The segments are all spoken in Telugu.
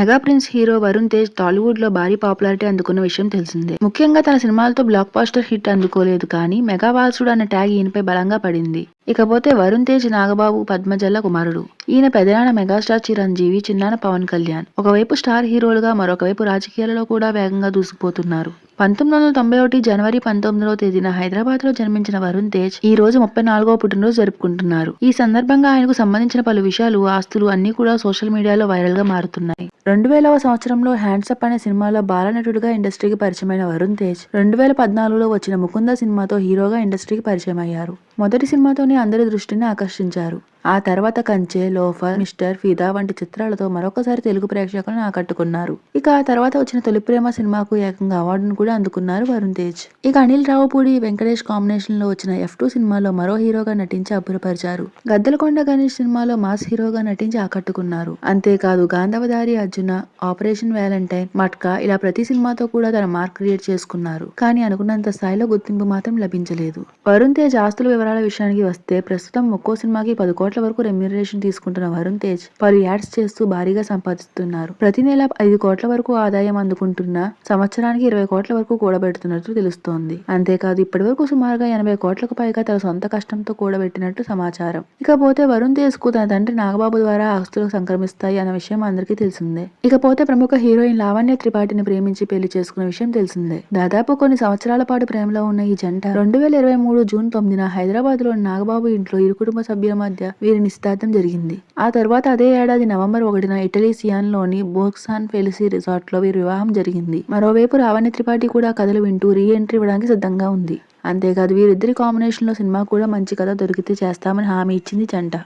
Mega prince hero Varun Tej Tollywood లో భారీ పాపులారిటీ అందుకున్న విషయం తెలిసిందే. ముఖ్యంగా తన సినిమాలతో బ్లాక్ బాస్టర్ హిట్ అందుకోలేదు కానీ మెగా వారసుడు అన్న ట్యాగ్ ఈయనపై బలంగా పడింది. ఇకపోతే వరుణ్ తేజ్ నాగబాబు పద్మజల్ల కుమారుడు. ఈయన పెదనాన్న మెగాస్టార్ చిరంజీవి, చిన్నాన్న పవన్ కళ్యాణ్. ఒకవైపు స్టార్ హీరోలుగా మరొక వైపు రాజకీయాలలో కూడా వేగంగా దూసుకుపోతున్నారు. 1991 జనవరి 19వ తేదీన హైదరాబాద్ లో జన్మించిన వరుణ్ తేజ్ ఈ రోజు 34వ పుట్టినరోజు జరుపుకుంటున్నారు. ఈ సందర్భంగా ఆయనకు సంబంధించిన పలు విషయాలు, ఆస్తులు అన్ని కూడా సోషల్ మీడియాలో వైరల్ గా మారుతున్నాయి. 2000వ సంవత్సరంలో హ్యాండ్సప్ అనే సినిమాలో బాలనటుడిగా ఇండస్ట్రీకి పరిచయమైన వరుణ్ తేజ్ 2014లో వచ్చిన ముకుంద సినిమాతో హీరోగా ఇండస్ట్రీకి పరిచయం అయ్యారు. మొదటి సినిమాతోనే అందరి దృష్టిని ఆకర్షించారు. ఆ తర్వాత కంచె, లోఫర్, మిస్టర్, ఫిదా వంటి చిత్రాలతో మరొకసారి తెలుగు ప్రేక్షకులను ఆకట్టుకున్నారు. ఇక ఆ తర్వాత వచ్చిన తొలి ప్రేమ సినిమాకు ఏకంగా అవార్డును కూడా అందుకున్నారు వరుణ్ తేజ్. ఇక అనిల్ రావుపూడి, వెంకటేష్ కాంబినేషన్ లో వచ్చిన F2 సినిమాలో మరో హీరోగా నటించి అబ్బురపరిచారు. గద్దలకొండ గణేష్ సినిమాలో మాస్ హీరోగా నటించి ఆకట్టుకున్నారు. అంతేకాదు గాంధవదారి అర్జున, ఆపరేషన్ వ్యాలంటైన్, మట్కా ఇలా ప్రతి సినిమాతో కూడా తన మార్క్ క్రియేట్ చేసుకున్నారు. కానీ అనుకున్నంత స్థాయిలో గుర్తింపు మాత్రం లభించలేదు. వరుణ్ తేజ్ ఆస్తుల వివరాల విషయానికి వస్తే ప్రస్తుతం ఒక్కో సినిమాకి 10 కోట్ల వరకు రెమ్యూనరేషన్ తీసుకుంటున్న వరుణ్ తేజ్ పలు యాడ్స్ చేస్తూ భారీగా సంపాదిస్తున్నారు. ప్రతి నెల 5 కోట్ల వరకు ఆదాయం అందుకుంటున్న సంవత్సరానికి 20 కోట్ల వరకు కూడబెడుతున్నట్లు తెలుస్తోంది. అంతేకాదు ఇప్పటి వరకు సుమారుగా 80 కోట్లకు పైగా తన సొంత కష్టంతో కూడబెట్టినట్టు సమాచారం. ఇకపోతే వరుణ్ తేజ్ కు తన తండ్రి నాగబాబు ద్వారా ఆస్తులు సంక్రమిస్తాయి అన్న విషయం అందరికీ తెలిసిందే. ఇకపోతే ప్రముఖ హీరోయిన్ లావణ్య త్రిపాఠిని ప్రేమించి పెళ్లి చేసుకున్న విషయం తెలిసిందే. దాదాపు కొన్ని సంవత్సరాల పాటు ప్రేమలో ఉన్న ఈ జంట 2023 జూన్ 9న హైదరాబాద్ లోని నాగబాబు ఇంట్లో ఇరు కుటుంబ సభ్యుల మధ్య వీరి నిశ్చితార్థం జరిగింది. ఆ తర్వాత అదే ఏడాది నవంబర్ 1న ఇటలీ సియాన్ లోని బోక్సాన్ ఫెలిసి రిసార్ట్ లో వీరి వివాహం జరిగింది. మరోవైపు లావణ్య త్రిపాఠి కూడా కథలు వింటూ రీ ఎంట్రీ ఇవ్వడానికి సిద్ధంగా ఉంది. అంతేకాదు వీరిద్దరి కాంబినేషన్ లో సినిమా కూడా మంచి కథ దొరికితే చేస్తామని హామీ ఇచ్చింది జంట.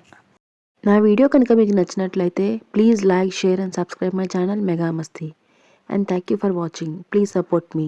నా వీడియో కనుక మీకు నచ్చినట్లయితే please like, share and subscribe my channel mega Masti. And thank you for watching. Please support me.